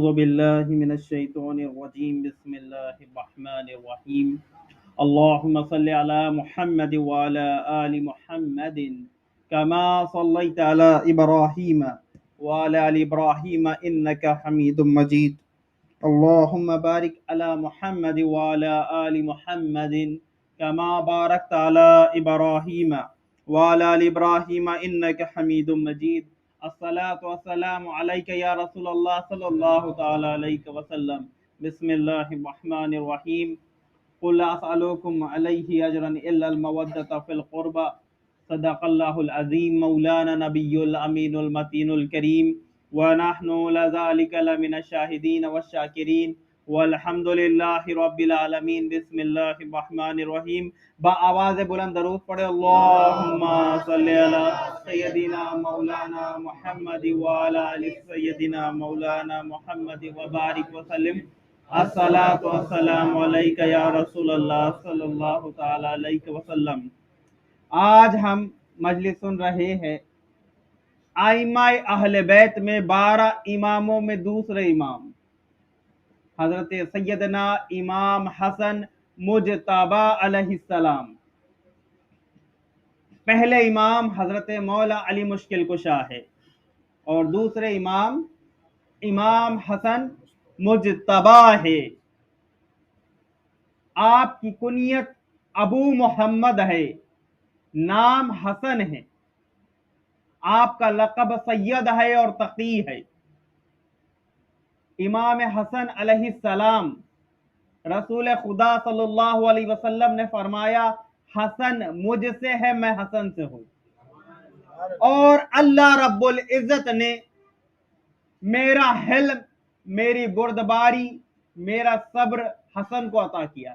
أعوذ بالله من الشيطان الرجيم بسم الله الرحمن الرحيم اللهم صل على محمد وعلى آل محمد كما صليت على إبراهيم وعلى آل إبراهيم إنك حميد مجيد اللهم بارك على محمد وعلى آل محمد كما باركت على إبراهيم وعلى آل إبراهيم إنك حميد مجيد الصلاة والسلام عليك يا رسول الله صلى الله تعالى عليك وسلم بسم الله الرحمن الرحيم قل لا أسألكم عليه أجرا إلا المودة في القربى صدق الله العظيم مولانا نبي الأمين المتين الكريم ونحن لذلك لمن الشاهدين والشاكرين والحمد لله رب العالمین بسم اللہ الرحمن الرحیم با آواز بلند درود پڑھے اللہم صلی علی سیدنا مولانا محمد وعلی آل سیدنا مولانا محمد وبارک وسلم الصلاۃ والسلام علیک یا رسول اللہ صلی اللہ تعالی علیہ وسلم۔ آج ہم مجلس سن رہے ہیں ائمہ اہل بیت میں 12 اماموں میں دوسرے امام حضرت سیدنا امام حسن مجتبی علیہ السلام۔ پہلے امام حضرت مولا علی مشکل کشا ہے اور دوسرے امام امام حسن مجتبی ہے۔ آپ کی کنیت ابو محمد ہے، نام حسن ہے، آپ کا لقب سید ہے اور تقی ہے۔ امام حسن علیہ السلام رسول خدا صلی اللہ علیہ وسلم نے فرمایا حسن مجھ سے ہے، میں حسن سے ہوں، اور اللہ رب العزت نے میرا حلم، میری بردباری، میرا صبر حسن کو عطا کیا،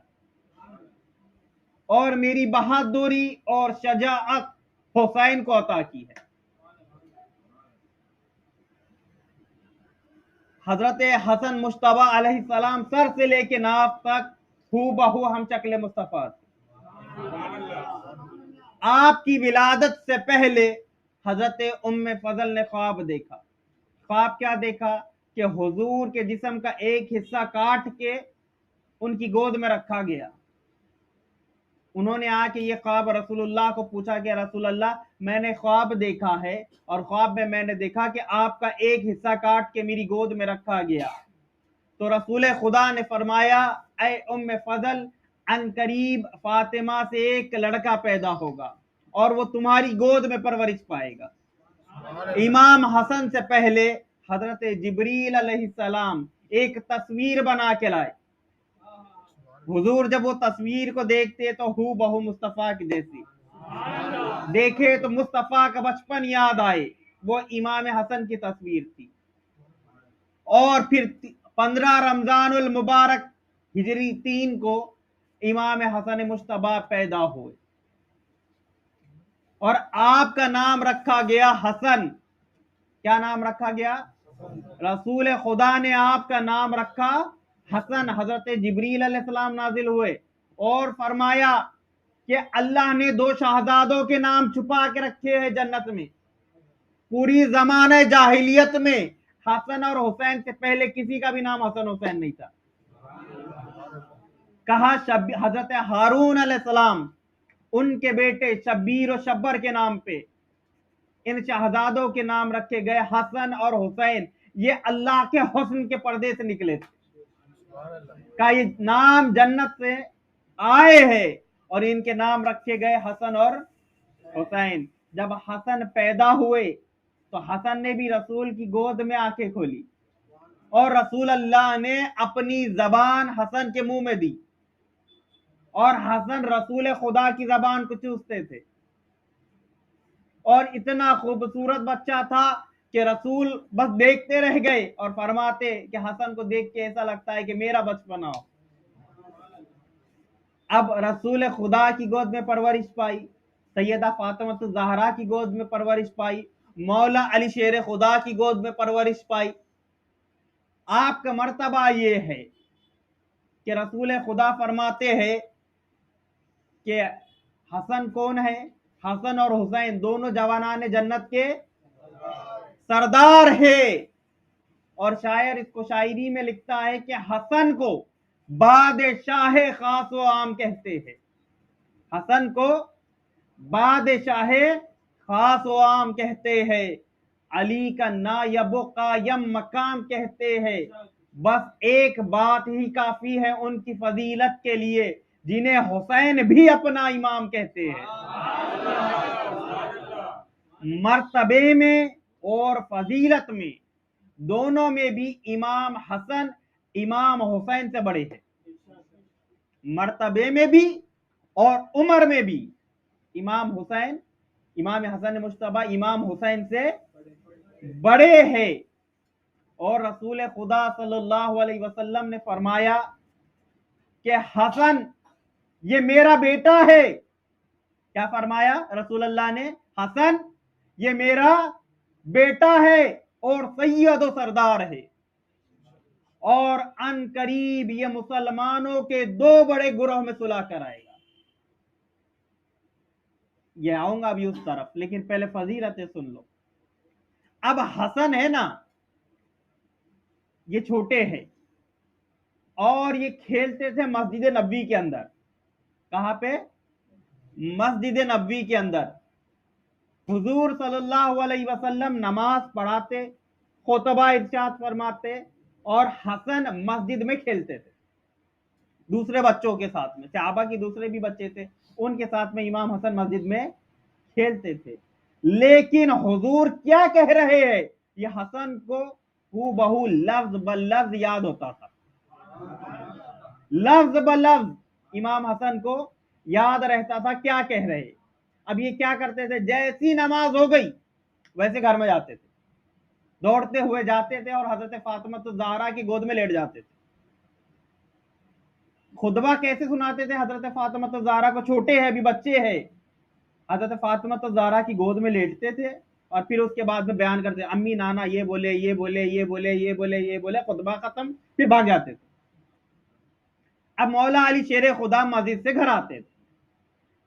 اور میری بہادری اور شجاعت حسین کو عطا کی ہے۔ حضرت حسن مجتبی علیہ السلام سر سے لے کے ناف تک ہو بہو ہم شکل مصطفیٰ تھے۔ آپ کی ولادت سے پہلے حضرت ام فضل نے خواب دیکھا۔ خواب کیا دیکھا کہ حضور کے جسم کا ایک حصہ کاٹ کے ان کی گود میں رکھا گیا۔ انہوں نے آ کے یہ خواب رسول اللہ کو پوچھا کہ رسول اللہ میں نے خواب دیکھا ہے اور خواب میں نے دیکھا کہ آپ کا ایک حصہ کاٹ کے میری گود میں رکھا گیا۔ تو رسول خدا نے فرمایا اے ام فضل ان قریب فاطمہ سے ایک لڑکا پیدا ہوگا اور وہ تمہاری گود میں پرورش پائے گا۔ امام حسن سے پہلے حضرت جبریل علیہ السلام ایک تصویر بنا کے لائے۔ حضور جب وہ تصویر کو دیکھتے تو ہو بہو مصطفیٰ کی جیسی دیکھے تو مصطفیٰ کا بچپن یاد آئے، وہ امام حسن کی تصویر تھی۔ اور پھر 15 رمضان المبارک ہجری 3 کو امام حسن مجتبی پیدا ہوئے اور آپ کا نام رکھا گیا حسن۔ کیا نام رکھا گیا؟ رسول خدا نے آپ کا نام رکھا حسن۔ حضرت جبریل علیہ السلام نازل ہوئے اور فرمایا کہ اللہ نے 2 شہزادوں کے نام چھپا کے رکھے ہیں جنت میں۔ پوری زمانہ جاہلیت میں حسن اور حسین سے پہلے کسی کا بھی نام حسن حسین نہیں تھا۔ کہا حضرت ہارون علیہ السلام ان کے بیٹے شبیر و شبر کے نام پہ ان شہزادوں کے نام رکھے گئے حسن اور حسین۔ یہ اللہ کے حسن کے پردے سے نکلے تھے۔ کا یہ نام جنت سے آئے ہیں اور ان کے نام رکھے گئے حسن اور حسین۔ جب حسن پیدا ہوئے تو حسن نے بھی رسول کی گود میں آنکھیں کھولی اور رسول اللہ نے اپنی زبان حسن کے منہ میں دی اور حسن رسول خدا کی زبان کو چوستے تھے، اور اتنا خوبصورت بچہ تھا کہ رسول بس دیکھتے رہ گئے اور فرماتے کہ حسن کو دیکھ کے ایسا لگتا ہے کہ میرا بچپنا ہو۔ اب رسول خدا کی گود میں پرورش پائی، سیدہ فاطمہ الزہرا کی گود میں پرورش پائی، مولا علی شیر خدا کی گود میں پرورش پائی۔ آپ کا مرتبہ یہ ہے کہ رسول خدا فرماتے ہیں کہ حسن کون ہے؟ حسن اور حسین دونوں جوانان جنت کے سردار ہے، اور شاعر اس کو شاعری میں لکھتا ہے کہ حسن کو بادشاہ خاص و عام کہتے ہیں، حسن کو بادشاہ خاص و عام کہتے ہیں، علی کا نائب و قائم مقام کہتے ہیں، بس ایک بات ہی کافی ہے ان کی فضیلت کے لیے، جنہیں حسین بھی اپنا امام کہتے ہیں۔ مرتبے میں اور فضیلت میں دونوں میں بھی امام حسن امام حسین سے بڑے ہیں، مرتبے میں بھی اور عمر میں بھی امام حسن مجتبی امام حسین سے بڑے ہیں۔ اور رسول خدا صلی اللہ علیہ وسلم نے فرمایا کہ حسن یہ میرا بیٹا ہے۔ کیا فرمایا رسول اللہ نے؟ حسن یہ میرا بیٹا ہے اور سید و سردار ہے، اور ان قریب یہ مسلمانوں کے دو بڑے گروہ میں صلح کرائے گا۔ یہ آؤں گا ابھی اس طرف، لیکن پہلے فضیلتیں سن لو۔ اب حسن ہے نا، یہ چھوٹے ہیں اور یہ کھیلتے تھے مسجد نبوی کے اندر۔ کہاں پہ؟ مسجد نبوی کے اندر۔ حضور صلی اللہ علیہ وسلم نماز پڑھاتے، خطبہ ارشاد فرماتے، اور حسن مسجد میں کھیلتے تھے دوسرے بچوں کے ساتھ میں۔ صحابہ کی دوسرے بھی بچے تھے، ان کے ساتھ میں امام حسن مسجد میں کھیلتے تھے۔ لیکن حضور کیا کہہ رہے ہیں؟ یہ حسن کو ہو بہو لفظ بلفظ یاد ہوتا تھا، لفظ بلفظ امام حسن کو یاد رہتا تھا کیا کہہ رہے۔ اب یہ کیا کرتے تھے؟ جیسی نماز ہو گئی ویسے گھر میں جاتے تھے، دوڑتے ہوئے جاتے تھے اور حضرت فاطمہ الزہرا کی گود میں لیٹ جاتے تھے۔ خطبہ کیسے سناتے تھے حضرت فاطمہ الزہرا کو؟ چھوٹے ہیں، ابھی بچے ہیں، حضرت فاطمہ الزہرا کی گود میں لیٹتے تھے اور پھر اس کے بعد میں بیان کرتے، امی نانا یہ بولے یہ بولے یہ بولے یہ بولے یہ بولے، خطبہ ختم، پھر بھاگ جاتے تھے۔ اب مولا علی شیر خدا مسجد سے گھر آتے تھے،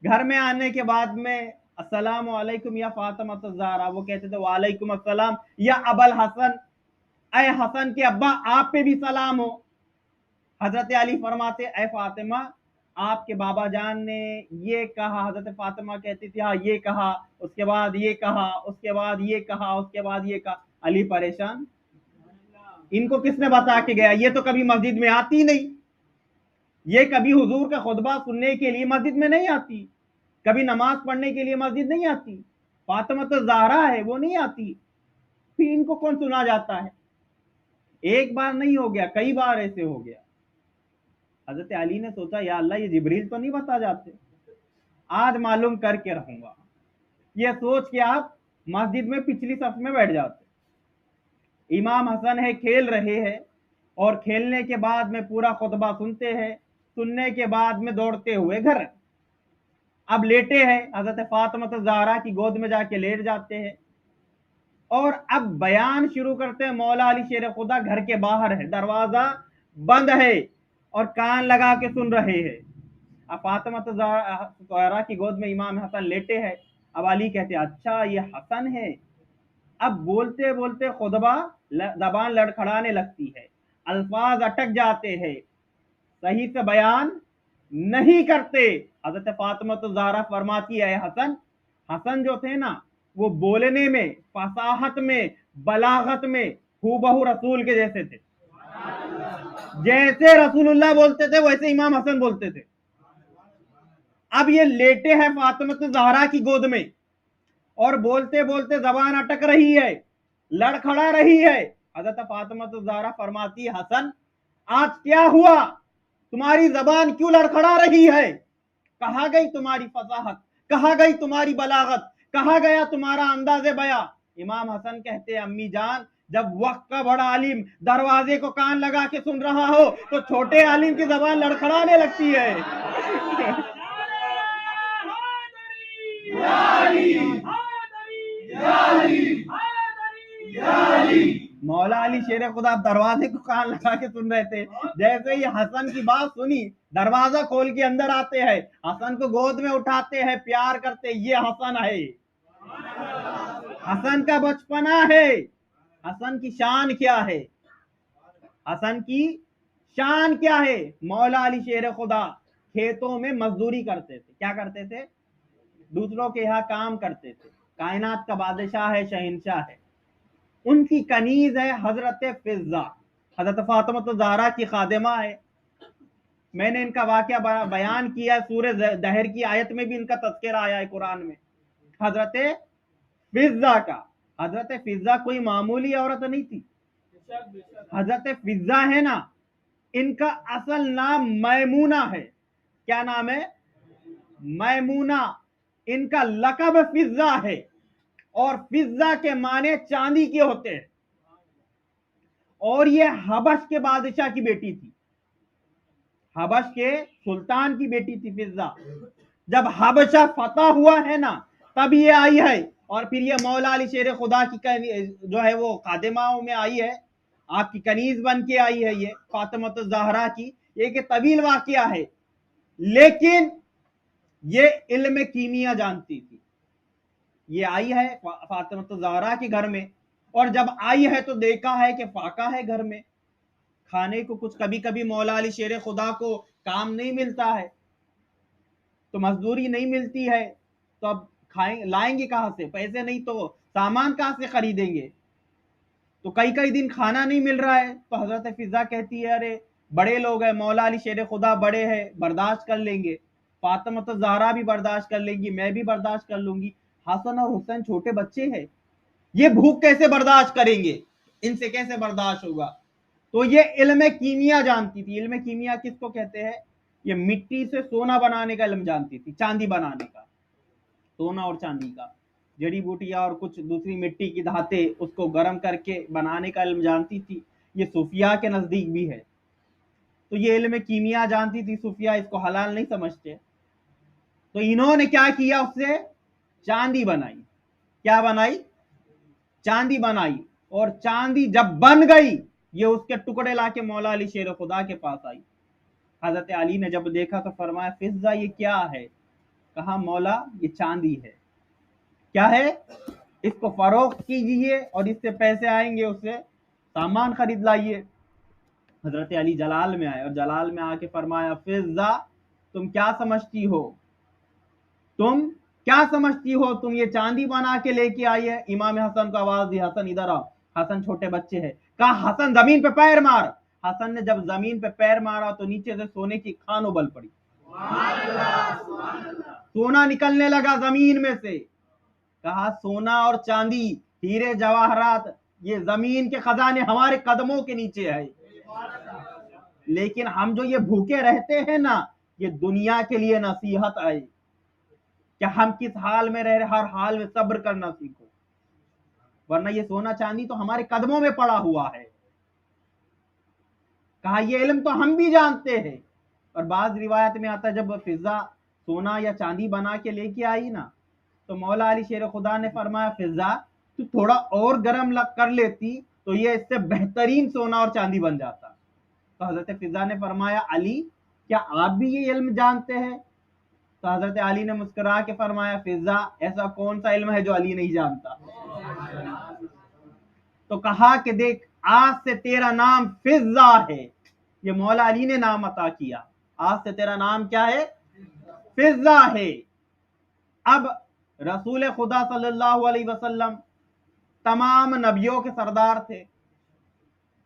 گھر میں آنے کے بعد میں السلام علیکم یا فاطمہ الزہرا، وہ کہتے تھے وعلیکم السلام یا ابا الحسن، اے حسن کے ابا آپ پہ بھی سلام ہو۔ حضرت علی فرماتے اے فاطمہ آپ کے بابا جان نے یہ کہا، حضرت فاطمہ کہتی تھی ہاں یہ کہا، اس کے بعد یہ کہا، اس کے بعد یہ کہا، اس کے بعد یہ کہا۔ علی پریشان، ان کو کس نے بتا کے گیا؟ یہ تو کبھی مسجد میں آتی نہیں، یہ کبھی حضور کا خطبہ سننے کے لیے مسجد میں نہیں آتی، کبھی نماز پڑھنے کے لیے مسجد نہیں آتی، فاطمہ الزہرا ہے وہ نہیں آتی، پھر ان کو کون سنا جاتا ہے؟ ایک بار نہیں ہو گیا، کئی بار ایسے ہو گیا۔ حضرت علی نے سوچا یا اللہ یہ جبریل تو نہیں بتا جاتے، آج معلوم کر کے رہوں گا۔ یہ سوچ کے آپ مسجد میں پچھلی صف میں بیٹھ جاتے، امام حسن ہے کھیل رہے ہیں، اور کھیلنے کے بعد میں پورا خطبہ سنتے ہیں، سننے کے بعد میں دوڑتے ہوئے گھر، اب لیٹے ہیں، حضرت فاطمہ الزہرا کی گود میں جا کے لیٹ جاتے ہیں، اور اب بیان شروع کرتے ہیں۔ مولا علی شیر خدا گھر کے باہر ہے، دروازہ بند ہے اور کان لگا کے سن رہے ہیں۔ اب فاطمہ الزہرا کی گود میں امام حسن لیٹے ہیں، اب علی کہتے اچھا یہ حسن ہے۔ اب بولتے بولتے خطبہ زبان لڑکھڑانے لگتی ہے، الفاظ اٹک جاتے ہیں، صحیح سے بیان نہیں کرتے۔ حضرت فاطمہ الزہرا فرماتی ہے حسن جو تھے نا وہ بولنے میں، فصاحت میں، بلاغت میں ہو بہو رسول کے جیسے تھے، جیسے رسول اللہ بولتے تھے ویسے امام حسن بولتے تھے۔ اب یہ لیٹے ہیں فاطمہ الزہرا کی گود میں اور بولتے بولتے زبان اٹک رہی ہے، لڑکھڑا رہی ہے۔ حضرت فاطمہ الزہرا فرماتی حسن آج کیا ہوا؟ تمہاری زبان کیوں لڑکھڑا رہی ہے؟ کہاں گئی تمہاری فصاحت؟ کہاں گئی تمہاری بلاغت؟ کہاں گیا تمہارا انداز بیاں؟ امام حسن کہتے امی جان جب وقت کا بڑا عالم دروازے کو کان لگا کے سن رہا ہو تو چھوٹے عالم کی زبان لڑکھڑانے لگتی ہے۔ مولا علی شیر خدا دروازے کو کان لگا کے سن رہے تھے، جیسے ہی حسن کی بات سنی دروازہ کھول کے اندر آتے ہیں، حسن کو گود میں اٹھاتے ہیں، پیار کرتے، یہ حسن ہے، حسن کا بچپنا ہے، حسن کی شان کیا ہے۔ حسن کی شان کیا ہے؟ مولا علی شیر خدا کھیتوں میں مزدوری کرتے تھے. کیا کرتے تھے؟ دوسروں کے یہاں کام کرتے تھے. کائنات کا بادشاہ ہے، شہنشاہ ہے. ان کی کنیز ہے حضرت فضہ، حضرت فاطمہ الزہرا کی خادمہ ہے. میں نے ان کا واقعہ بیان کیا، سورہ دہر کی آیت میں بھی ان کا تذکرہ آیا ہے قرآن میں، حضرت فضہ کا. حضرت فضہ کوئی معمولی عورت نہیں تھی. حضرت فضہ ہے نا، ان کا اصل نام میمونہ ہے. کیا نام ہے؟ میمونہ. ان کا لقب فضہ ہے، اور فضہ کے معنی چاندی کے ہوتے ہیں. اور یہ حبش کے بادشاہ کی بیٹی تھی، حبش کے سلطان کی بیٹی تھی فضہ. جب حبشہ فتح ہوا ہے نا، تب یہ آئی ہے. اور پھر یہ مولا علی شیر خدا کی جو ہے وہ خادماؤں میں آئی ہے، آپ کی کنیز بن کے آئی ہے. یہ فاطمہ الزہرا کی ایک طویل واقعہ ہے. لیکن یہ علم کیمیا جانتی تھی. یہ آئی ہے فاطمہ الزہرا کے گھر میں، اور جب آئی ہے تو دیکھا ہے کہ فاقہ ہے گھر میں، کھانے کو کچھ کبھی کبھی مولا علی شیر خدا کو کام نہیں ملتا ہے، تو مزدوری نہیں ملتی ہے، تو اب لائیں گے کہاں سے؟ پیسے نہیں تو سامان کہاں سے خریدیں گے؟ تو کئی دن کھانا نہیں مل رہا ہے. تو حضرت فضہ کہتی ہے ارے بڑے لوگ ہیں، مولا علی شیر خدا بڑے ہیں، برداشت کر لیں گے. فاطمہ الزہرا بھی برداشت کر لیں گی، میں بھی برداشت کر لوں گی. حسن اور حسین چھوٹے بچے ہیں، یہ بھوک کیسے برداشت کریں گے؟ ان سے کیسے برداشت ہوگا؟ تو یہ علم کیمیا جانتی تھی. علم کیمیا کس کو کہتے ہیں؟ یہ مٹی سے سونا بنانے کا علم جانتی تھی، چاندی بنانے کا. سونا اور چاندی کا جڑی بوٹیاں اور کچھ دوسری مٹی کی دھاتیں اس کو گرم کر کے بنانے کا علم جانتی تھی. یہ صوفیاء کے نزدیک بھی ہے. تو یہ علم کیمیا جانتی تھی. صوفیاء اس کو حلال نہیں سمجھتے، تو انہوں نے کیا کیا؟ اس سے چاندی بنائی. کیا بنائی؟ چاندی بنائی. اور چاندی جب بن گئی، یہ اس کے ٹکڑے لا کے مولا علی شیر خدا کے پاس آئی. حضرت علی نے جب دیکھا تو فرمایا فضہ یہ کیا ہے؟ کہا مولا یہ چاندی ہے. کیا ہے؟ اس کو فروخت کیجئے اور اس سے پیسے آئیں گے، اس سے سامان خرید لائیے. حضرت علی جلال میں آئے، اور جلال میں آ کے فرمایا فضہ تم کیا سمجھتی ہو؟ تم کیا سمجھتی ہو؟ تم یہ چاندی بنا کے لے کے آئی ہے. امام حسن کو آواز دی، حسن ادھر آؤ. حسن چھوٹے بچے ہیں. کہا حسن زمین پہ پیر مار. حسن نے جب زمین پہ پیر مارا تو نیچے سے سونے کی کھان ابل پڑی. سونا نکلنے لگا زمین میں سے. کہا سونا اور چاندی، ہیرے جواہرات، یہ زمین کے خزانے ہمارے قدموں کے نیچے ہے. لیکن ہم جو یہ بھوکے رہتے ہیں نا، یہ دنیا کے لیے نصیحت ہے کہ ہم کس حال میں رہ رہے، ہر حال میں صبر کرنا سیکھو، ورنہ یہ سونا چاندی تو ہمارے قدموں میں پڑا ہوا ہے. کہا یہ علم تو ہم بھی جانتے ہیں. اور بعض روایت میں آتا ہے جب فضہ سونا یا چاندی بنا کے لے کے آئی نا، تو مولا علی شیر خدا نے فرمایا فضہ تو تھوڑا اور گرم کر لیتی تو یہ اس سے بہترین سونا اور چاندی بن جاتا. تو حضرت فضہ نے فرمایا علی کیا آپ بھی یہ علم جانتے ہیں؟ تو حضرت علی نے مسکرا کے فرمایا فضہ ایسا کون سا علم ہے جو علی نہیں جانتا؟ تو کہا کہ دیکھ آج سے تیرا نام فضہ ہے. یہ مولا علی نے نام عطا کیا. آج سے تیرا نام کیا ہے؟ فضہ ہے. اب رسول خدا صلی اللہ علیہ وسلم تمام نبیوں کے سردار تھے.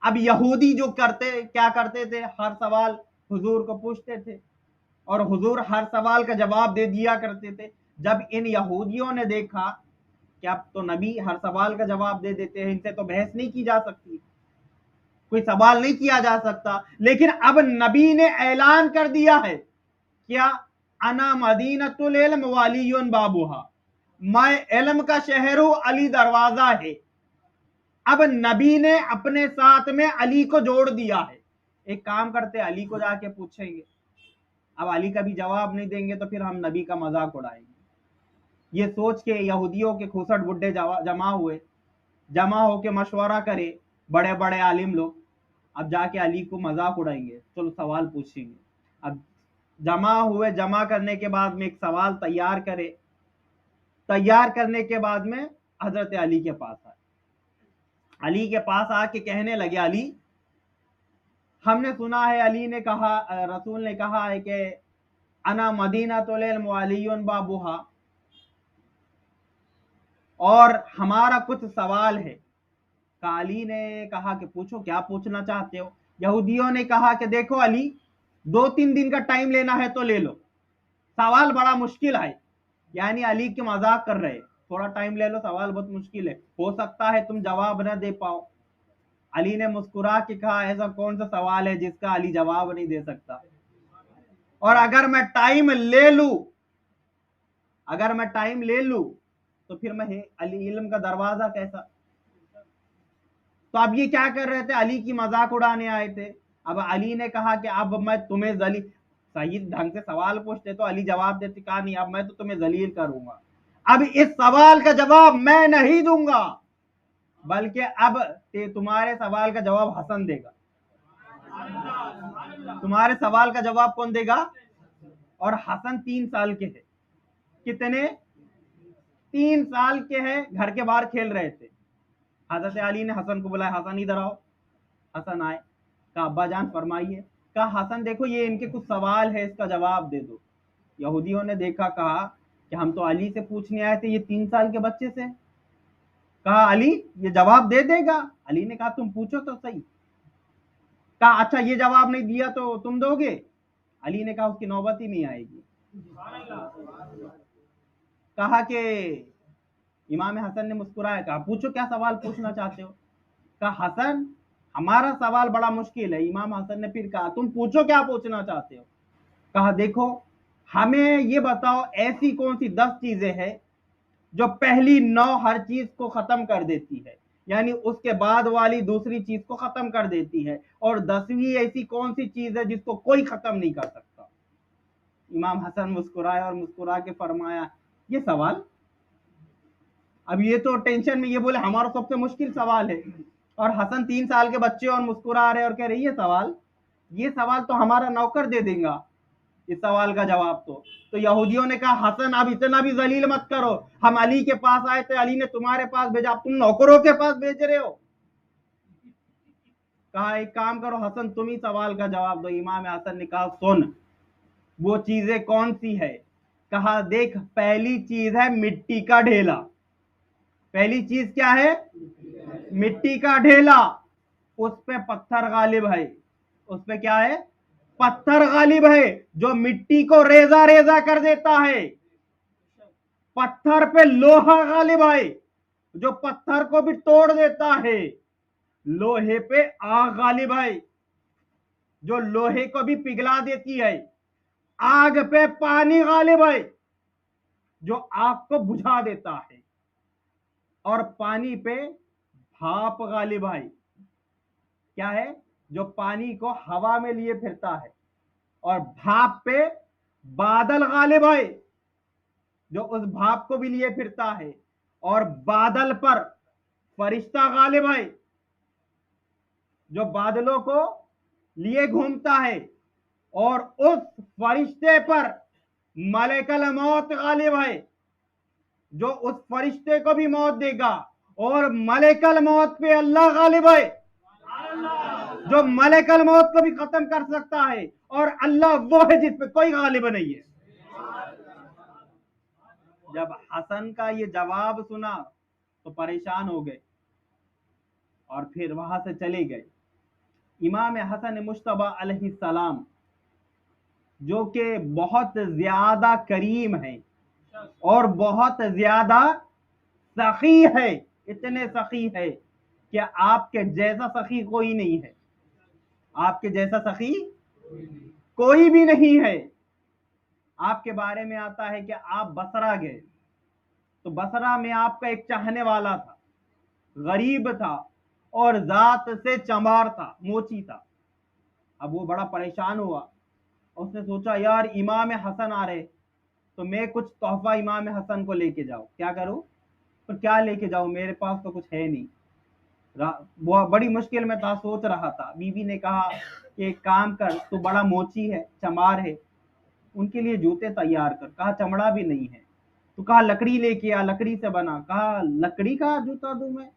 اب یہودی جو کیا کرتے تھے، ہر سوال حضور کو پوچھتے تھے، اور حضور ہر سوال کا جواب دے دیا کرتے تھے. جب ان یہودیوں نے دیکھا کہ اب تو نبی ہر سوال کا جواب دے دیتے ہیں، ان سے تو بحث نہیں کی جا سکتی، کوئی سوال نہیں کیا جا سکتا، لیکن اب نبی نے اعلان کر دیا ہے کیا انا مدینۃ العلم وعلی بابوہا، میں علم کا شہر ہوں، علی دروازہ ہے. اب نبی نے اپنے ساتھ میں علی کو جوڑ دیا ہے. ایک کام کرتے علی کو جا کے پوچھیں گے، اب علی کا بھی جواب نہیں دیں گے تو پھر ہم نبی کا مذاق اڑائیں گے. یہ سوچ کے یہودیوں کے کھوسٹ بڈھے جمع ہو کے مشورہ کرے، بڑے بڑے عالم لوگ، اب جا کے علی کو مذاق اڑائیں گے، چلو سوال پوچھیں گے. اب جمع کرنے کے بعد میں ایک سوال تیار کرنے کے بعد میں حضرت علی کے پاس آئے. علی کے پاس آ کے کہنے لگے علی ہم نے سنا ہے علی نے کہا، رسول نے کہا ہے کہ انا مدینۃ العلم وعلی بابھا، اور ہمارا کچھ سوال ہے۔ علی نے کہا کہ پوچھو، کیا پوچھنا چاہتے ہو؟ یہودیوں نے کہا کہ دیکھو علی، 2-3 دن کا ٹائم لینا ہے تو لے لو، سوال بڑا مشکل ہے۔ یعنی علی کے مذاق کر رہے، تھوڑا ٹائم لے لو، سوال بہت مشکل ہے، ہو سکتا ہے تم جواب نہ دے پاؤ۔ علی نے مسکرا کے کہا ایسا کون سا سوال ہے جس کا علی جواب نہیں دے سکتا؟ اور اگر میں ٹائم لے لوں تو پھر میں علی علم کا دروازہ کیسا؟ تو اب یہ کیا کر رہے تھے؟ علی کی مذاق اڑانے آئے تھے۔ اب علی نے کہا کہ اب میں تمہیں ذلیل، صحیح ڈھنگ سے سوال پوچھتے تو علی جواب دیتے، کہا نہیں، اب میں تو تمہیں ذلیل کروں گا، اب اس سوال کا جواب میں نہیں دوں گا، بلکہ اب تمہارے سوال کا جواب حسن دے گا۔ تمہارے سوال کا جواب کون دے گا؟ اور حسن 3 سال کے ہیں۔ کتنے؟ 3 سال کے ہیں، گھر کے باہر کھیل رہے تھے۔ حضرت علی نے حسن کو بلایا، حسن ادھر آؤ۔ حسن آئے، کہا ابا جان فرمائیے۔ کہا حسن دیکھو یہ ان کے کچھ سوال ہے، اس کا جواب دے دو۔ یہودیوں نے دیکھا، کہا کہ ہم تو علی سے پوچھنے آئے تھے، یہ 3 سال کے بچے سے۔ کہا علی یہ جواب دے دے گا؟ علی نے کہا تم پوچھو تو صحیح۔ کہا اچھا یہ جواب نہیں دیا تو تم دو گے؟ علی نے کہا اس کی نوبت ہی نہیں آئے گی۔ کہا کہ امام حسن نے مسکرایا، کہا پوچھو کیا سوال پوچھنا چاہتے ہو؟ کہا حسن ہمارا سوال بڑا مشکل ہے۔ امام حسن نے پھر کہا تم پوچھو کیا پوچھنا چاہتے ہو؟ کہا دیکھو ہمیں یہ بتاؤ ایسی کون سی 10 چیزیں ہیں جو پہلی 9 ہر چیز کو ختم کر دیتی ہے، یعنی اس کے بعد والی دوسری چیز کو ختم کر دیتی ہے، اور 10ویں ایسی کون سی چیز ہے جس کو کوئی ختم نہیں کر سکتا؟ امام حسن مسکرایا اور مسکرا کے فرمایا یہ سوال؟ اب یہ تو ٹینشن میں یہ بولے ہمارا سب سے مشکل سوال ہے، اور حسن 3 سال کے بچے اور مسکرا رہے اور کہہ رہے یہ سوال تو ہمارا نوکر دے دیں گا، اس سوال کا جواب تو یہودیوں نے کہا حسن اب اتنا بھی ذلیل مت کرو، ہم علی کے پاس آئے تھے، علی نے تمہارے پاس بھیجا، اب تم نوکروں کے پاس بھیج رہے ہو۔ کہا ایک کام کرو حسن تم ہی سوال کا جواب دو۔ امام حسن نے کہا سن وہ چیزیں کون سی ہے؟ کہا دیکھ پہلی چیز ہے مٹی کا ڈھیلا۔ پہلی چیز کیا ہے؟ مٹی کا ڈھیلا، اس پہ پتھر غالب ہے۔ اس پہ کیا ہے؟ پتھر غالب ہے جو مٹی کو ریزہ ریزہ کر دیتا ہے۔ پتھر پہ لوہا غالب ہے جو پتھر کو بھی توڑ دیتا ہے۔ لوہے پہ آگ غالب ہے جو لوہے کو بھی پگھلا دیتی ہے۔ آگ پہ پانی غالب ہے جو آگ کو بجھا دیتا ہے، اور پانی پہ بھاپ غالب ہے۔ کیا ہے؟ جو پانی کو ہوا میں لیے پھرتا ہے، اور بھاپ پہ بادل غالب ہے جو اس بھاپ کو بھی لیے پھرتا ہے، اور بادل پر فرشتہ غالب ہے جو بادلوں کو لیے گھومتا ہے، اور اس فرشتے پر ملک الموت غالب ہے جو اس فرشتے کو بھی موت دے گا، اور ملک الموت پہ اللہ غالب ہے جو ملک الموت کو بھی ختم کر سکتا ہے، اور اللہ وہ ہے جس پہ کوئی غالب نہیں ہے۔ جب حسن کا یہ جواب سنا تو پریشان ہو گئے اور پھر وہاں سے چلے گئے۔ امام حسن مجتبی علیہ السلام جو کہ بہت زیادہ کریم ہیں اور بہت زیادہ سخی ہے، اتنے سخی ہے کہ آپ کے جیسا سخی کوئی نہیں ہے، آپ کے جیسا سخی کوئی بھی نہیں ہے۔ آپ کے بارے میں آتا ہے کہ آپ بصرہ گئے تو بصرہ میں آپ کا ایک چاہنے والا تھا، غریب تھا اور ذات سے چمار تھا، موچی تھا۔ اب وہ بڑا پریشان ہوا، اس نے سوچا یار امام حسن آ رہے تو میں کچھ تحفہ امام حسن کو لے کے جاؤں، کیا کروں؟ تو کیا لے کے جاؤں، میرے پاس تو کچھ ہے نہیں۔ وہ بڑی مشکل میں تھا، سوچ رہا تھا۔ بیوی نے کہا کہ ایک کام کر، تو بڑا موچی ہے، چمار ہے، ان کے لیے جوتے تیار کر۔ کہا چمڑا بھی نہیں ہے، تو کہا لکڑی لے کے آ، لکڑی سے بنا۔ کہا لکڑی کا جوتا دوں میں؟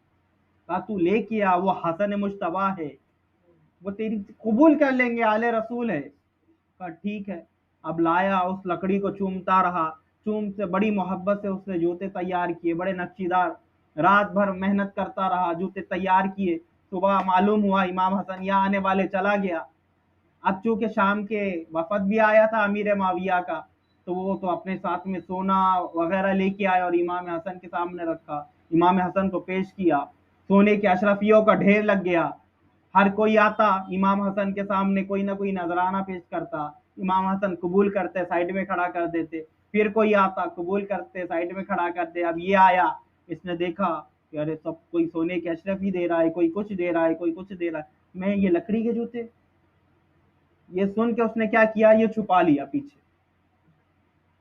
کہا تو لے کے آ، وہ حسن مجتبی ہے، وہ تیری قبول کر لیں گے، آل رسول ہے۔ کہا ٹھیک ہے۔ اب لایا، اس لکڑی کو چومتا رہا، چوم سے بڑی محبت سے اس نے جوتے تیار کیے، بڑے نقشی دار، رات بھر محنت کرتا رہا، جوتے تیار کیے۔ صبح معلوم ہوا امام حسن یہاں آنے والے، چلا گیا۔ اب چونکہ شام کے وفد بھی آیا تھا امیر معاویہ کا، تو وہ تو اپنے ساتھ میں سونا وغیرہ لے کے آیا اور امام حسن کے سامنے رکھا، امام حسن کو پیش کیا۔ سونے کے اشرفیوں کا ڈھیر لگ گیا، ہر کوئی آتا امام حسن کے سامنے کوئی نہ کوئی نذرانہ پیش کرتا، امام حسن قبول کرتے، سائیڈ میں کھڑا کر دیتے، پھر کوئی آتا قبول کرتے، سائیڈ میں کھڑا کرتے۔ اب یہ آیا، اس نے دیکھا کہ ارے سب کوئی سونے کے اشرفی دے رہا ہے، کوئی کچھ دے رہا ہے، کوئی کچھ دے رہا ہے، میں یہ لکڑی کے جوتے۔ یہ سن کے اس نے کیا کیا، یہ چھپا لیا،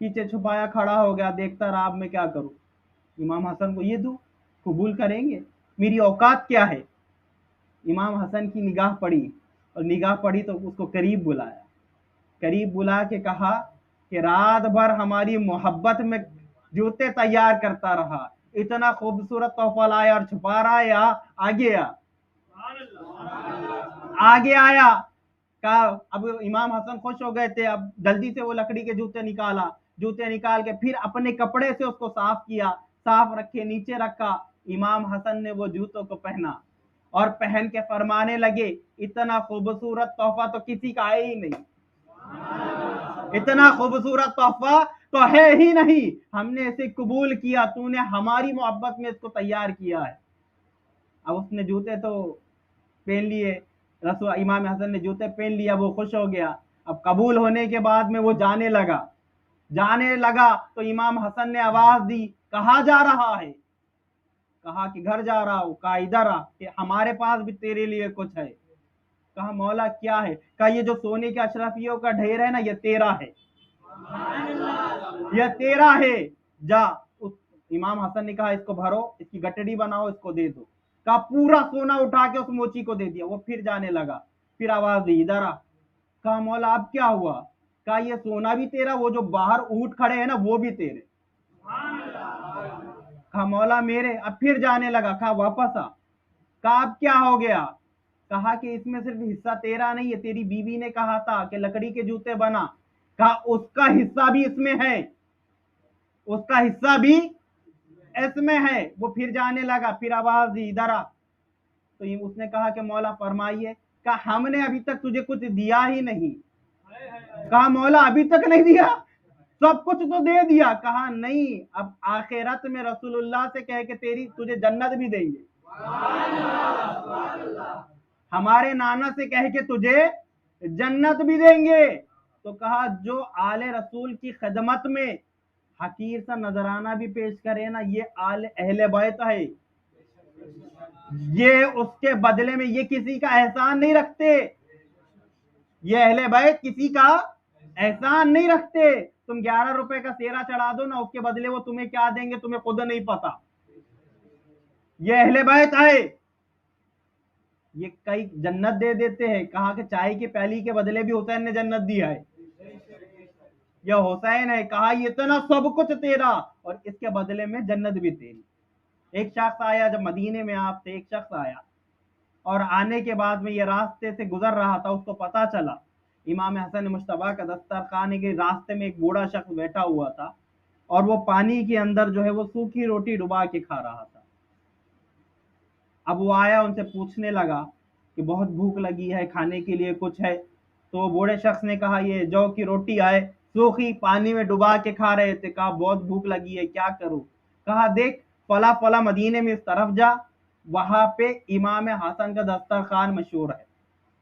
پیچھے چھپایا، کھڑا ہو گیا، دیکھتا رہا اب میں کیا کروں، امام حسن کو یہ دوں، قبول کریں گے، میری اوقات کیا ہے۔ امام حسن کی نگاہ پڑی، اور نگاہ پڑی تو اس کو قریب بلایا، قریب بلا کے کہا کہ رات بھر ہماری محبت میں جوتے تیار کرتا رہا، اتنا خوبصورت تحفہ لایا اور چھپا رہا ہے، آگے آیا۔ کہا اب امام حسن خوش ہو گئے تھے، اب جلدی سے وہ لکڑی کے جوتے نکالا، جوتے نکال کے پھر اپنے کپڑے سے اس کو صاف کیا، صاف رکھے، نیچے رکھا۔ امام حسن نے وہ جوتوں کو پہنا اور پہن کے فرمانے لگے اتنا خوبصورت تحفہ تو کسی کا ہے ہی نہیں، اتنا خوبصورت تحفہ تو ہے ہی نہیں، ہم نے اسے قبول کیا، تو نے ہماری محبت میں اس کو تیار کیا ہے۔ اب اس نے جوتے تو پہن لیے، رسول امام حسن نے جوتے پہن لیا، وہ خوش ہو گیا۔ اب قبول ہونے کے بعد میں وہ جانے لگا تو امام حسن نے آواز دی، کہاں جا رہا ہے؟ کہا کہ گھر جا رہا ہوں۔ کہا ادھر آ، کہ ہمارے پاس بھی تیرے لیے کچھ ہے۔ کہا مولا کیا ہے؟ کہا یہ جو سونے کے اشرفیوں کا ڈھیر ہے نا، یہ تیرا ہے، یہ تیرا ہے، جا۔ امام حسن نے کہا اس کو بھرو، اس کی گٹڑی بناؤ، اس کو دے دو۔ کہا پورا سونا اٹھا کے اس موچی کو دے دیا، وہ پھر جانے لگا، پھر آواز دی ادھر آ۔ کہا مولا اب کیا ہوا؟ کہا یہ سونا بھی تیرا، وہ جو باہر اونٹ کھڑے ہیں نا وہ بھی تیرے۔ کہا مولا میرے۔ اب پھر جانے لگا، کہا واپس آ۔ کہا اب کیا ہو گیا؟ کہا کہ اس میں صرف حصہ تیرا نہیں ہے، تیری بیوی نے کہا تھا کہ لکڑی کے جوتے بنا۔ کہا اس کا حصہ بھی اس میں ہے، اس کا حصہ بھی اس میں ہے۔ وہ پھر جانے لگا، پھر آواز دی ادھر آ۔ تو اس نے کہا کہ مولا فرمائیے۔ کہا ہم نے ابھی تک تجھے کچھ دیا ہی نہیں۔ کہا مولا ابھی تک نہیں دیا؟ سب کچھ تو دے دیا۔ کہا نہیں، اب آخرت میں رسول اللہ سے کہہ کہ تجھے جنت بھی دیں گے، ہمارے نانا سے کہہ کے تجھے جنت بھی دیں گے۔ تو کہا جو آل رسول کی خدمت میں حقیر سا نذرانہ بھی پیش کرے نا، یہ اہل بیت ہے، یہ اس کے بدلے میں یہ کسی کا احسان نہیں رکھتے، یہ اہل بیت کسی کا احسان نہیں رکھتے۔ تم 11 روپے کا سیرا چڑھا دو نا، اس کے بدلے وہ تمہیں کیا دیں گے تمہیں خود نہیں پتا، یہ اہل بیت ہے۔ یہ کئی جنت دے دیتے ہیں، کہا کہ چائے کی پیالی کے بدلے بھی حسین نے جنت دیا ہے، یہ حسین ہے، کہا یہ اتنا سب کچھ تیرا اور اس کے بدلے میں جنت بھی تیری۔ ایک شخص آیا، جب مدینے میں آپ تھے، ایک شخص آیا اور آنے کے بعد میں یہ راستے سے گزر رہا تھا، اس کو پتا چلا امام حسن مجتبیٰ کا دسترخوان کے راستے میں ایک بوڑھا شخص بیٹھا ہوا تھا اور وہ پانی کے اندر جو ہے وہ سوکھی روٹی ڈبا کے کھا رہا تھا۔ اب وہ آیا، ان سے پوچھنے لگا کہ بہت بھوک لگی ہے، کھانے کے لیے کچھ ہے؟ تو بوڑھے شخص نے کہا یہ جو کی روٹی ہے، سوکھی پانی میں ڈبا کے کھا رہے تھے۔ کہا بہت بھوک لگی ہے، کیا کروں؟ کہا دیکھ فلاں فلاں مدینے میں اس طرف جا، وہاں پہ امام حسن کا دسترخوان مشہور ہے،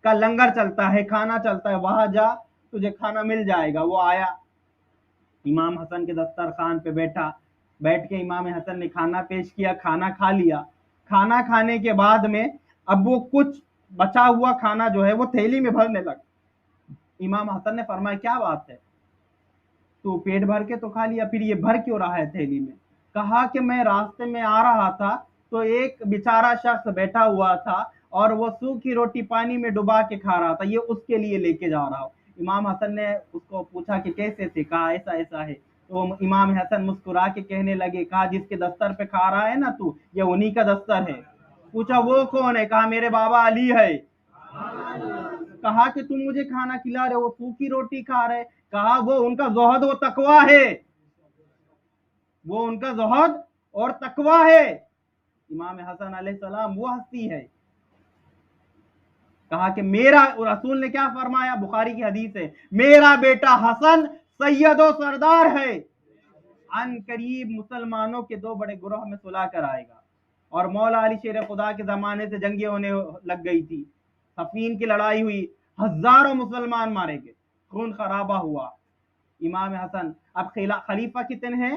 کا لنگر چلتا ہے، کھانا چلتا ہے، وہاں جا تجھے کھانا مل جائے گا۔ وہ آیا، امام حسن کے دسترخوان پہ بیٹھ کے امام حسن نے کھانا پیش کیا، کھانا کھا لیا۔ کھانا کھانے کے بعد میں اب وہ کچھ بچا ہوا کھانا جو ہے وہ تھیلی میں بھرنے لگا۔ امام حسن نے فرمایا کیا بات ہے، تو پیٹ بھر کے تو کھا لیا، پھر یہ بھر کیوں رہا ہے تھیلی میں؟ کہا کہ میں راستے میں آ رہا تھا تو ایک بیچارہ شخص بیٹھا ہوا تھا اور وہ سوکھی روٹی پانی میں ڈبا کے کھا رہا تھا، یہ اس کے لیے لے کے جا رہا ہوں۔ امام حسن نے اس کو پوچھا کہ کیسے تھے؟ کہا ایسا ایسا ہے۔ تو امام حسن مسکرا کے کہنے لگے، کہا جس کے دستر پہ کھا رہا ہے نا تو، یہ انہی کا دستر ہے۔ پوچھا وہ کون ہے؟ کہا میرے بابا علی ہے۔ کہا کہ تم مجھے کھانا کھلا رہے ہو، وہ سوکھی روٹی کھا رہے، کہا وہ ان کا زہد و تقوی ہے، وہ ان کا زہد اور تقوی ہے۔ امام حسن علیہ السلام وہ ہستی ہے، کہا کہ میرا، رسول نے کیا فرمایا، بخاری کی حدیث ہے، میرا بیٹا حسن سید و سردار ہے، ان قریب مسلمانوں کے دو بڑے گروہ میں صلح کر آئے گا۔ اور مولا علی شیر خدا کے زمانے سے جنگیں ہونے لگ گئی تھی، صفین کی لڑائی ہوئی، ہزاروں مسلمان مارے گئے، خون خرابہ ہوا۔ امام حسن، اب خلیفہ کتنے ہیں؟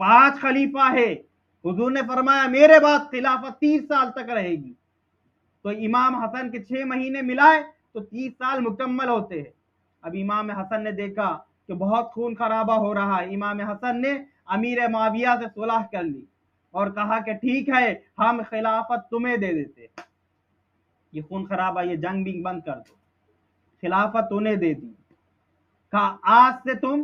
5 خلیفہ ہے۔ حضور نے فرمایا میرے بعد خلافت 30 سال تک رہے گی، تو امام حسن کے 6 مہینے ملائے تو 30 سال مکمل ہوتے ہیں۔ اب امام حسن نے دیکھا کہ بہت خون خرابہ ہو رہا ہے، امام حسن نے امیر معاویہ سے صلح کر لی اور کہا کہ ٹھیک ہے ہم خلافت تمہیں دے دیتے، یہ خون خرابہ، یہ جنگ بھی بند کر دو، خلافت انہیں دے دی۔ کہا آج سے تم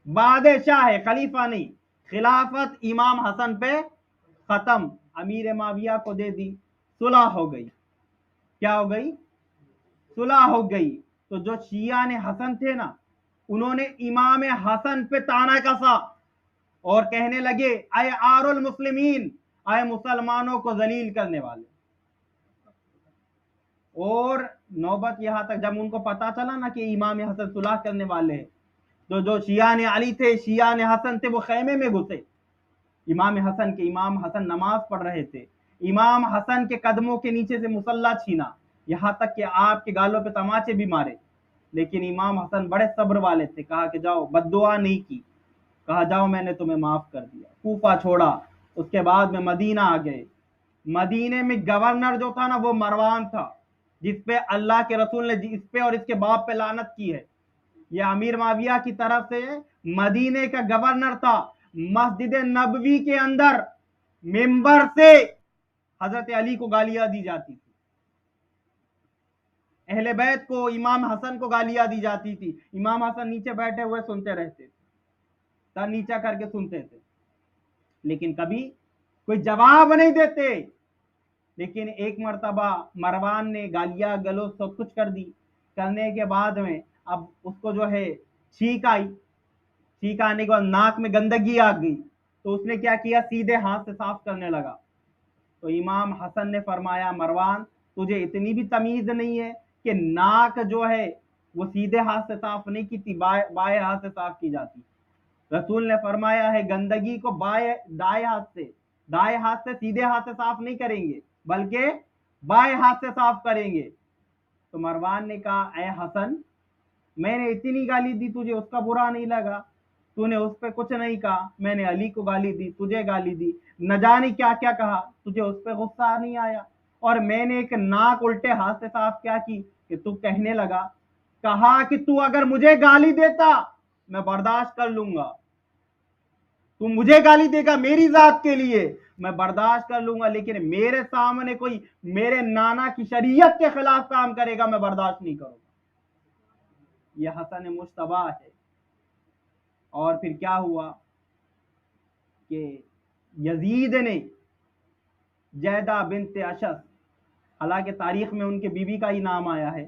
بادشاہ ہے، خلیفہ نہیں، خلافت امام حسن پہ ختم، امیر معاویہ کو دے دی، صلح ہو گئی۔ کیا ہو گئی؟ صلح ہو گئی۔ تو جو شیعہ نے حسن تھے نا، انہوں نے امام حسن پہ طعنہ کسا اور کہنے لگے اے آر المسلمین، اے مسلمانوں کو ذلیل کرنے والے۔ اور نوبت یہاں تک جب ان کو پتا چلا نا کہ امام حسن صلح کرنے والے ہیں، تو جو شیعہ نے علی تھے، شیعہ نے حسن تھے، وہ خیمے میں گھسے امام حسن نماز پڑھ رہے تھے، امام حسن کے قدموں کے نیچے سے مصلی چھینا، یہاں تک کہ آپ کے گالوں پہ تماچے بھی مارے، لیکن امام حسن بڑے صبر والے تھے، کہا کہ جاؤ، بد دعا نہیں کی، کہا جاؤ میں نے تمہیں معاف کر دیا، کوفہ چھوڑا۔ اس کے بعد میں مدینہ آ گئے، مدینے میں گورنر جو تھا نا وہ مروان تھا، جس پہ اللہ کے رسول نے اس پہ اور اس کے باپ پہ لعنت کی ہے، یہ امیر معاویہ کی طرف سے مدینے کا گورنر تھا۔ مسجد نبوی کے اندر ممبر سے حضرت علی کو گالیاں دی جاتی تھی، اہل بیت کو، امام حسن کو گالیاں دی جاتی تھی، امام حسن نیچے بیٹھے ہوئے سنتے رہتے تھے، سر نیچا کر کے سنتے تھے، لیکن کبھی کوئی جواب نہیں دیتے۔ لیکن ایک مرتبہ مروان نے گالیاں گلوچ سب کچھ کر دی، کرنے کے بعد میں اب اس کو جو ہے چھینک آئی، چھینک آنے کے بعد ناک میں گندگی آ گئی، تو اس نے کیا کیا، سیدھے ہاتھ سے صاف کرنے لگا۔ تو امام حسن نے فرمایا مروان تجھے اتنی بھی تمیز نہیں ہے کہ ناک جو ہے وہ سیدھے ہاتھ سے صاف نہیں کی تھی، بائیں ہاتھ سے صاف کی جاتی۔ رسول نے فرمایا ہے گندگی کو دائیں ہاتھ سے سیدھے ہاتھ سے صاف نہیں کریں گے بلکہ بائیں ہاتھ سے صاف کریں گے۔ تو مروان نے کہا اے حسن، میں نے اتنی گالی دی تجھے، اس کا برا نہیں لگا، تو نے اس پہ کچھ نہیں کہا، میں نے علی کو گالی دی، تجھے گالی دی، نہ جانی کیا کیا کہا، تجھے اس پہ غصہ نہیں آیا، اور میں نے ایک ناک الٹے ہاتھ سے صاف کیا کی کہ تو کہنے لگا، کہا کہ تو اگر مجھے گالی دیتا میں برداشت کر لوں گا، تو مجھے گالی دے گا میری ذات کے لیے میں برداشت کر لوں گا، لیکن میرے سامنے کوئی میرے نانا کی شریعت کے خلاف کام کرے گا میں برداشت نہیں کروں گا۔ یہ حسن مجتبی ہے۔ اور پھر کیا ہوا کہ یزید نے جیدہ بنت اشس، حالانکہ تاریخ میں ان کے بیوی کا ہی نام آیا ہے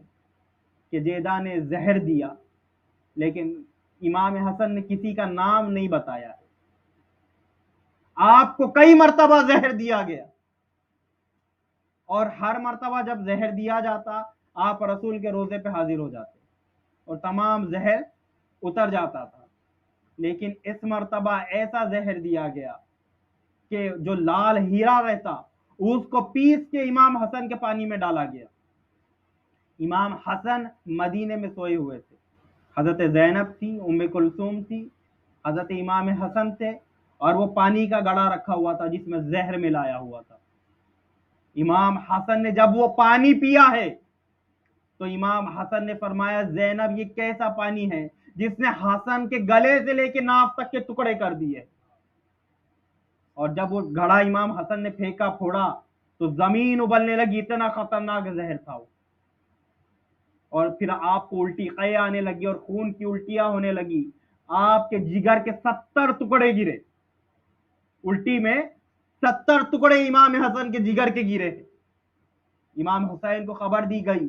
کہ جیدہ نے زہر دیا، لیکن امام حسن نے کسی کا نام نہیں بتایا، آپ کو کئی مرتبہ زہر دیا گیا، اور ہر مرتبہ جب زہر دیا جاتا آپ رسول کے روزے پہ حاضر ہو جاتے اور تمام زہر اتر جاتا تھا، لیکن اس مرتبہ ایسا زہر دیا گیا کہ جو لال ہیرا رہتا اس کو پیس کے امام حسن کے پانی میں ڈالا گیا۔ امام حسن مدینے میں سوئے ہوئے تھے، حضرت زینب تھی، ام کلثوم تھی، حضرت امام حسن تھے، اور وہ پانی کا گڑا رکھا ہوا تھا جس میں زہر ملایا ہوا تھا۔ امام حسن نے جب وہ پانی پیا ہے تو امام حسن نے فرمایا زینب یہ کیسا پانی ہے جس نے حسن کے گلے سے لے کے ناف تک کے ٹکڑے کر دیے۔ اور جب وہ گھڑا امام حسن نے پھینکا پھوڑا تو زمین ابلنے لگی، اتنا خطرناک زہر تھا وہ، اور پھر آپ کو الٹی قے آنے لگی اور خون کی الٹیاں ہونے لگی، آپ کے جگر کے 70 ٹکڑے گرے، الٹی میں 70 ٹکڑے امام حسن کے جگر کے گرے۔ امام حسین کو خبر دی گئی،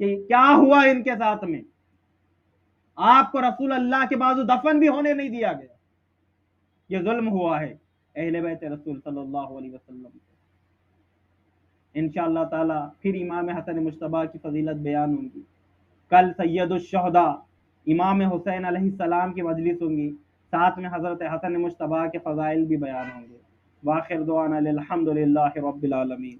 کہ کیا ہوا ان کے ساتھ میں. آپ کو رسول اللہ کے بازو دفن بھی ہونے نہیں دیا گیا. یہ ظلم ہوا ہے اہل بیت رسول صلی اللہ علیہ وسلم. انشاءاللہ تعالی پھر امام حسن مجتبیٰ کی فضیلت بیان ہوں گی. کل سید الشہداء امام حسین علیہ السلام کی مجلس ہوں گی، ساتھ میں حضرت حسن مجتبیٰ کے فضائل بھی بیان ہوں گے. وآخر دعوانا الحمد للہ رب العالمین.